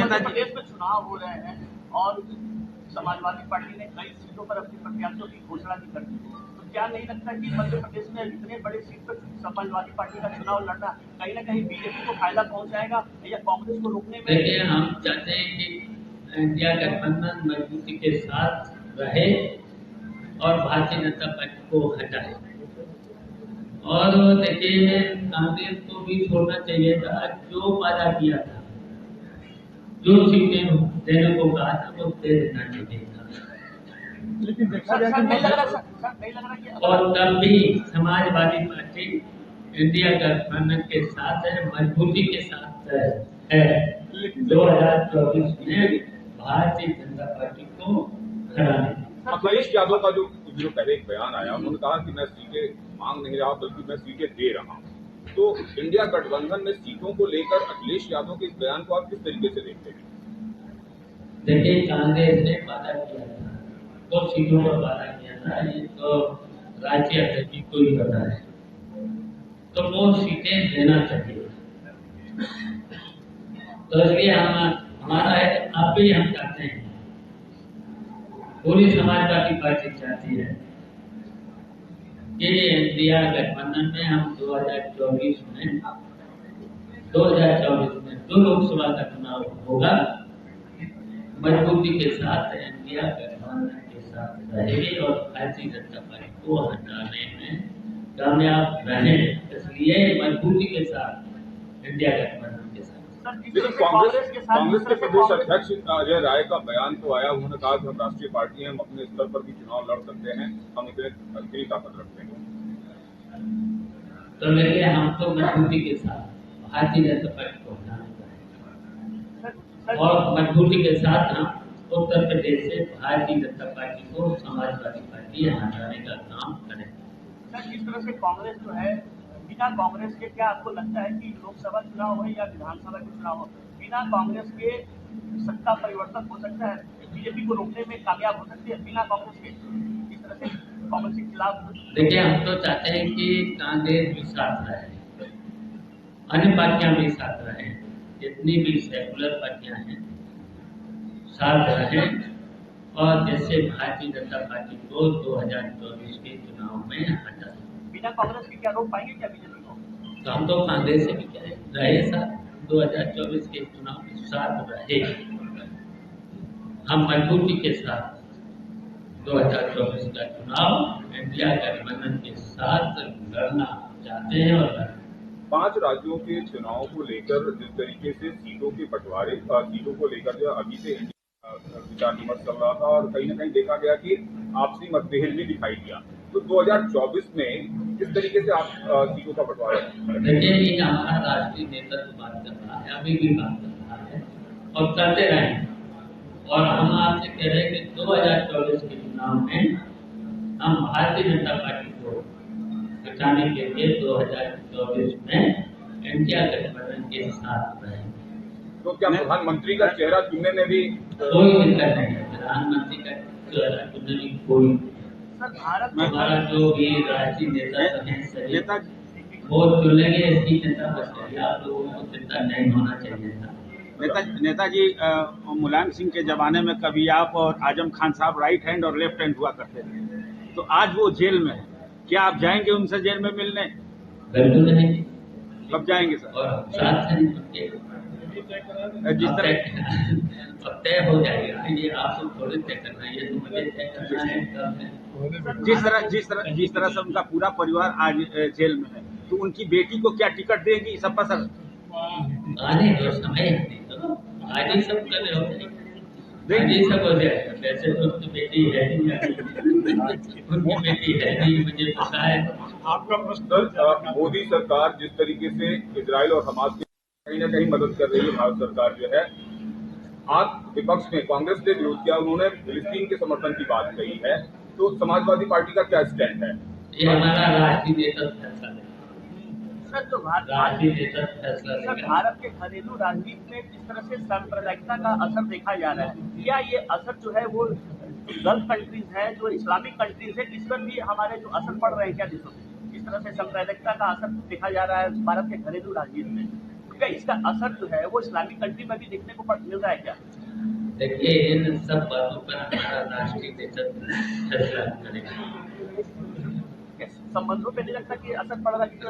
मध्य प्रदेश में चुनाव हो रहे हैं और समाजवादी पार्टी ने कई सीटों पर अपने प्रत्याशियों की घोषणा भी कर दी, तो क्या नहीं लगता कि मध्य प्रदेश में इतने बड़े सीट पर समाजवादी पार्टी का चुनाव लड़ना कहीं ना कहीं बीजेपी को फायदा पहुंचाएगा या कांग्रेस को रोकने में? देखिए, हम चाहते हैं कि इंडिया गठबंधन मजबूती के साथ रहे और भारतीय जनता पार्टी को हटाए। और देखिए, कांग्रेस को भी छोड़ना चाहिए था। जो वादा किया था, जो सीटें देने को कहा था, वो दे देना चाहिए था। लेकिन देखा जाए नहीं लग रहा कि और तब भी समाजवादी पार्टी इंडिया गठबंधन के साथ है, मजबूती के साथ है। 2024 में भारतीय जनता पार्टी को हराने। अखिलेश यादव का जो पहले एक बयान आया, उन्होंने कहा कि मैं सीटें मांग नहीं रहा बल्कि मैं सीटें दे रहा हूं। तो इंडिया गठबंधन में सीटों को लेकर अखिलेश यादव के इस बयान को आप किस तरीके से देखते हैं? देखिए, कांग्रेस ने वादा किया था, 2 सीटों पर वादा किया था। ये तो राज्य अध्यक्ष को ही पता है, तो वो सीटें देना चाहिए। तो इसलिए हमारा है, आप भी हम चाहते हैं, पूरी समाजवादी पार्टी चाहती है कि इंडिया गठबंधन में हम 2024 में 2 लोकसभा का चुनाव होगा, मजबूती के साथ इंडिया गठबंधन के साथ रहेगी और भारतीय जनता पार्टी को हटाने में कामयाब रहे। इसलिए मजबूती के साथ इंडिया गठबंधन के साथ। लेकिन कांग्रेस के प्रदेश अध्यक्ष अजय राय का बयान तो आया, उन्होंने कहा कि हम राष्ट्रीय पार्टी हैं, हम अपने स्तर पर भी चुनाव लड़ सकते हैं, हम इतनी ताकत रखते हैं। तो देखिए, हम तो मजबूती के साथ भारतीय जनता पार्टी को हटाना चाहेंगे और मजबूती के साथ हम उत्तर प्रदेश से भारतीय जनता पार्टी को समाजवादी पार्टी हटाने का काम करें। सर, जिस तरह से कांग्रेस जो है, बिना कांग्रेस के क्या आपको लगता है कि लोकसभा चुनाव हो या विधानसभा के चुनाव हो, बिना कांग्रेस के सत्ता परिवर्तन हो सकता है, बीजेपी को रोकने में कामयाब हो सकती है बिना कांग्रेस के? इस तरह से कांग्रेस के खिलाफ देखिए, हम तो चाहते हैं कि कांग्रेस भी साथ रहे, अन्य पार्टियां भी साथ रहे, जितनी भी सेकुलर पार्टियां हैं साथ रहें और जैसे भारतीय जनता पार्टी को 2024 के चुनाव में हटा। बिना कांग्रेस के क्या रोक पाएंगे क्या बीजेपी को? तो हम तो कांग्रेस से भी कहें रहे साथ, 2024 के चुनाव में साथ रहे। हम मजबूती के साथ 2024 का चुनाव इंडिया गठबंधन के साथ लड़ना चाहते हैं और 5 राज्यों के चुनाव को लेकर जिस तरीके से सीटों के बंटवारे, सीटों को लेकर जो अभी से विचार विमर्श चल रहा था और कहीं न कहीं देखा गया कि आपसी मतभेद भी दिखाई दिया, तो 2024 में किस तरीके से आप सीटों का बंटवारा? देखिए, ये हमारा राष्ट्रीय नेतृत्व बात कर रहा है, अभी भी बात कर रहा है और करते रहेंगे। और हम आपसे कह रहे हैं कि 2024 के चुनाव में हम भारतीय जनता पार्टी को हटाने के लिए 2024 में इंडिया गठबंधन के साथ रहेंगे। तो क्या प्रधानमंत्री का चेहरा चुनने में भी कोई दिक्कत नहीं है? प्रधानमंत्री का चेहरा चुनने में कोई, हमारा जो भी राष्ट्रीय नेता वो चुनेंगे, इसकी चिंता बस करिए, आप लोगों को चिंता नहीं होना चाहिए था। नेताजी, मुलायम सिंह के जमाने में कभी आप और आजम खान साहब राइट हैंड और लेफ्ट हैंड हुआ करते थे, तो आज वो जेल में है, क्या आप जाएंगे उनसे जेल में मिलने? बिल्कुल नहीं। कब जाएंगे सर? और साथ जिस तरह तय हो जाएगा, ये आपको थोड़ी तय करना है, ये तो मुझे तय करना है। जिस तरह से उनका पूरा परिवार आज जेल में है, तो उनकी बेटी को क्या टिकट देंगी सपा सर? आने दो, समय आज ही सब कर रहे होते, आज ही सब हो जाएगा। वैसे तो उनकी बेटी है नहीं, उनकी बेटी है नहीं, मुझे पता है। आपका प्रश्न, मोदी सरकार जिस तरीके से इजराइल और हमास की कहीं न कहीं मदद कर रही है, भारत सरकार जो है, आप विपक्ष में कांग्रेस ने विरोध किया, उन्होंने फिलिस्तीन के समर्थन की बात कही है, तो समाजवादी पार्टी का क्या स्टैंड है? ये हमारा राष्ट्रीय नेता फैसला है। सर, तो भारत के घरेलू राजनीति में जिस तरह से सांप्रदायिकता का असर देखा जा रहा है, क्या ये असर जो है वो गल्फ कंट्रीज है, जो इस्लामिक कंट्रीज है, इस पर भी हमारे जो असर पड़ रहे हैं क्या देशों में? इस तरह से सांप्रदायिकता का असर देखा जा रहा है भारत के घरेलू राजनीति में। तो क्या इसका असर जो है वो इस्लामिक कंट्री में भी देखने को मिल रहा है क्या? देखिए, इन सब बातों पर हमारा राष्ट्रीय नेतृत्व फैसला करेगा। संबंधों पे नहीं लगता कि असर पड़ रहा है?